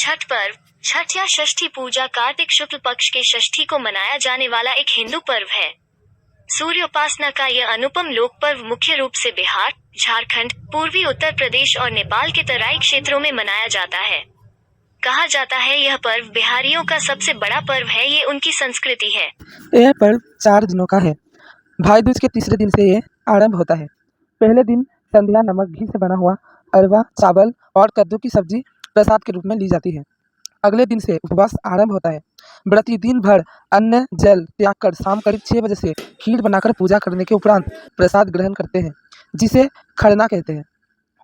छठ पर्व। छठ या षष्ठी पूजा कार्तिक शुक्ल पक्ष के षष्ठी को मनाया जाने वाला एक हिंदू पर्व है। सूर्य उपासना का यह अनुपम लोक पर्व मुख्य रूप से बिहार, झारखंड, पूर्वी उत्तर प्रदेश और नेपाल के तराई क्षेत्रों में मनाया जाता है। कहा जाता है यह पर्व बिहारियों का सबसे बड़ा पर्व है, ये उनकी संस्कृति है। यह पर्व 4 दिनों का है। भाई दूज के तीसरे दिन से ये आरंभ होता है। पहले दिन संध्या नमक घी से बना हुआ अरवा चावल और कद्दू की सब्जी प्रसाद के रूप में ली जाती है। अगले दिन से उपवास आरंभ होता है। व्रती दिन भर अन्न जल त्याग कर शाम करीब 6 बजे से खीर बनाकर पूजा करने के उपरांत प्रसाद ग्रहण करते हैं, जिसे खरना कहते हैं।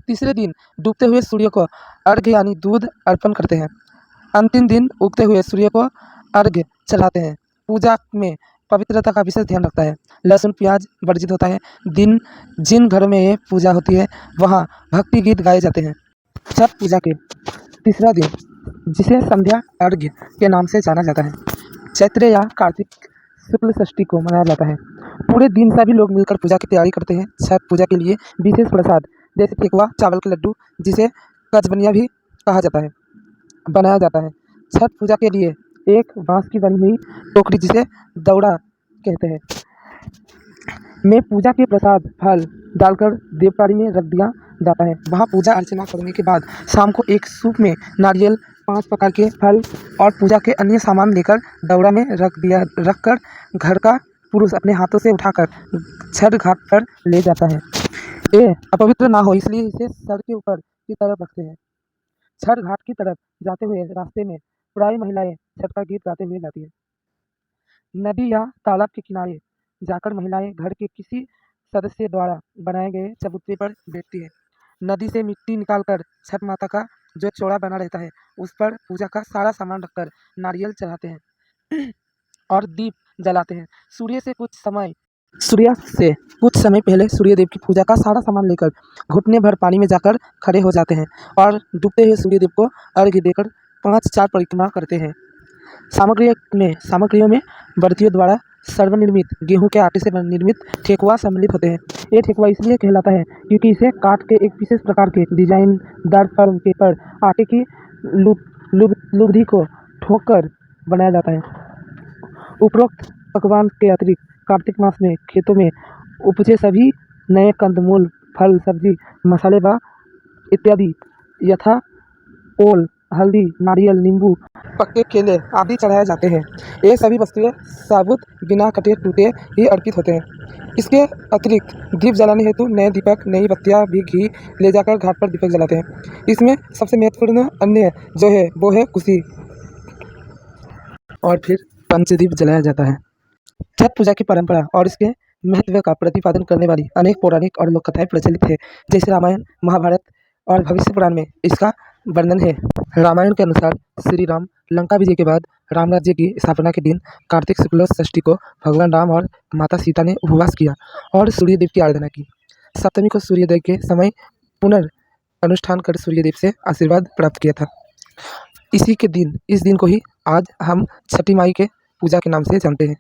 तीसरे दिन डूबते हुए सूर्य को अर्घ्य यानी दूध अर्पण करते हैं। अंतिम दिन उगते हुए सूर्य को अर्घ्य चढ़ाते हैं। पूजा में पवित्रता का विशेष ध्यान रखता है। लहसुन प्याज वर्जित होता है। जिन घरों में ये पूजा होती है वहाँ भक्ति गीत गाए जाते हैं। छठ पूजा के तीसरा दिन, जिसे संध्या अर्घ्य के नाम से जाना जाता है, चैत्र या कार्तिक शुक्ल षष्ठी को मनाया जाता है। पूरे दिन सभी लोग मिलकर पूजा की तैयारी करते हैं। छठ पूजा के लिए विशेष प्रसाद जैसे ठेकुआ, चावल के लड्डू, जिसे कचबनिया भी कहा जाता है, बनाया जाता है। छठ पूजा के लिए एक बांस की बनी हुई टोकरी, जिसे दौड़ा कहते हैं, में पूजा के प्रसाद फल डालकर देवकाड़ी में रख दिया जाता है। वहाँ पूजा अर्चना करने के बाद शाम को एक सूप में नारियल, 5 प्रकार के फल और पूजा के अन्य सामान लेकर दौड़ा में रखकर घर का पुरुष अपने हाथों से उठाकर छठ घाट पर ले जाता है। ये अपवित्र ना हो इसलिए इसे सर के ऊपर की तरफ रखते हैं। छठ घाट की तरफ जाते हुए रास्ते में प्राय महिलाएं छठ का गीत गाते हुए जाती है। नदी या तालाब के किनारे जाकर महिलाएं घर के किसी सदस्य द्वारा बनाए गए चबूतरे पर बैठती है। नदी से मिट्टी निकालकर छठ माता का जो चौड़ा बना रहता है उस पर पूजा का सारा सामान रखकर नारियल चढ़ाते हैं और दीप जलाते हैं। सूर्यास्त से कुछ समय पहले सूर्यदेव की पूजा का सारा सामान लेकर घुटने भर पानी में जाकर खड़े हो जाते हैं और डूबते हुए सूर्यदेव को अर्घ्य देकर 5-4 परिक्रमा करते हैं। सामग्रियों में व्रतियों द्वारा सर्वनिर्मित गेहूं के आटे से निर्मित ठेकुआ सम्मिलित होते हैं। ये ठेकुआ इसलिए कहलाता है क्योंकि इसे काट के एक विशेष प्रकार के डिजाइनदार फर्म पेपर आटे की लुगदी को ठोक कर बनाया जाता है। उपरोक्त पकवान के अतिरिक्त कार्तिक मास में खेतों में उपजे सभी नए कंदमूल, फल, सब्जी, मसाले व इत्यादि यथा ओल, हल्दी, नारियल, नींबू, पक्के केले आदि चढ़ाए जाते हैं। ये सभी वस्तुएं साबुत बिना कटे टूटे ही अर्पित होते हैं। इसके अतिरिक्त दीप जलाने हेतु नए दीपक, नई बत्तियां भी घी ले जाकर घाट पर दीपक जलाते हैं। इसमें सबसे महत्वपूर्ण अन्य जो है वो है कुशी, और फिर पंचदीप जलाया जाता है। छठ पूजा की परंपरा और इसके महत्व का प्रतिपादन करने वाली अनेक पौराणिक और लोक कथाएं प्रचलित है, जैसे रामायण, महाभारत और भविष्य पुराण में इसका वर्णन है। रामायण के अनुसार श्री राम लंका विजय के बाद राम राज्य की स्थापना के दिन कार्तिक शुक्ल षष्ठी को भगवान राम और माता सीता ने उपवास किया और सूर्यदेव की आराधना की। सप्तमी को सूर्योदय के समय पुनर्अनुष्ठान कर सूर्यदेव से आशीर्वाद प्राप्त किया था। इस दिन को ही आज हम छठी माई के पूजा के नाम से जानते हैं।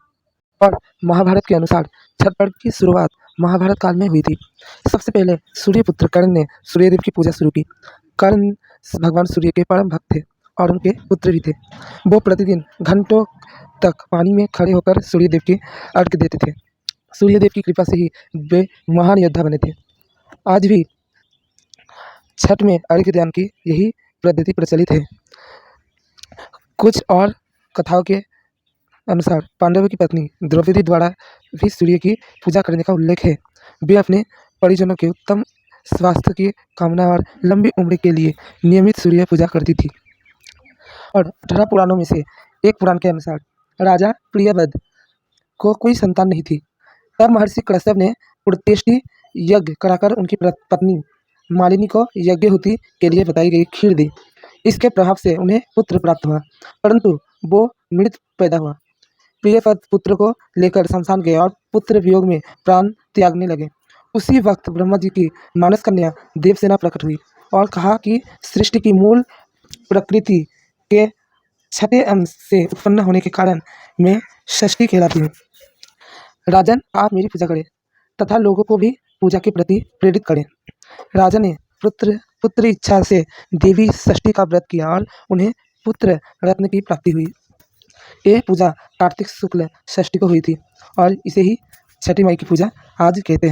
और महाभारत के अनुसार छठ पर्व की शुरुआत महाभारत काल में हुई थी। सबसे पहले सूर्यपुत्र कर्ण ने सूर्यदेव की पूजा शुरू की। कर्ण भगवान सूर्य के परम भक्त थे और उनके पुत्र भी थे। वो प्रतिदिन घंटों तक पानी में खड़े होकर सूर्यदेव की अर्घ्य देते थे। सूर्यदेव की कृपा से ही वे महान योद्धा बने थे। आज भी छठ में अर्घ्य दान की यही पद्धति प्रचलित है। कुछ और कथाओं के अनुसार पांडवों की पत्नी द्रौपदी द्वारा भी सूर्य की पूजा करने का उल्लेख है। वे अपने परिजनों के उत्तम स्वास्थ्य की कामना और लंबी उम्र के लिए नियमित सूर्य पूजा करती थी। और 18 पुराणों में से एक पुराण के अनुसार राजा प्रियव्रत को कोई संतान नहीं थी। तब महर्षि कश्यप ने पुत्रष्टि यज्ञ कराकर उनकी पत्नी मालिनी को यज्ञहुति के लिए बताई गई खीर दी। इसके प्रभाव से उन्हें पुत्र प्राप्त हुआ, परंतु वो मृत पैदा हुआ। प्रियव्रत पुत्र को लेकर शमशान गए और पुत्र वियोग में प्राण त्यागने लगे। उसी वक्त ब्रह्मा जी की मानस कन्या देवसेना प्रकट हुई और कहा कि सृष्टि की मूल प्रकृति के छठे अंश से उत्पन्न होने के कारण मैं षष्ठी कहलाती हूँ। राजन, आप मेरी पूजा करें तथा लोगों को भी पूजा के प्रति प्रेरित करें। राजा ने पुत्र इच्छा से देवी षष्ठी का व्रत किया और उन्हें पुत्र रत्न की प्राप्ति हुई। यह पूजा कार्तिक शुक्ल षष्ठी को हुई थी और इसे ही छठी माई की पूजा आज कहते हैं।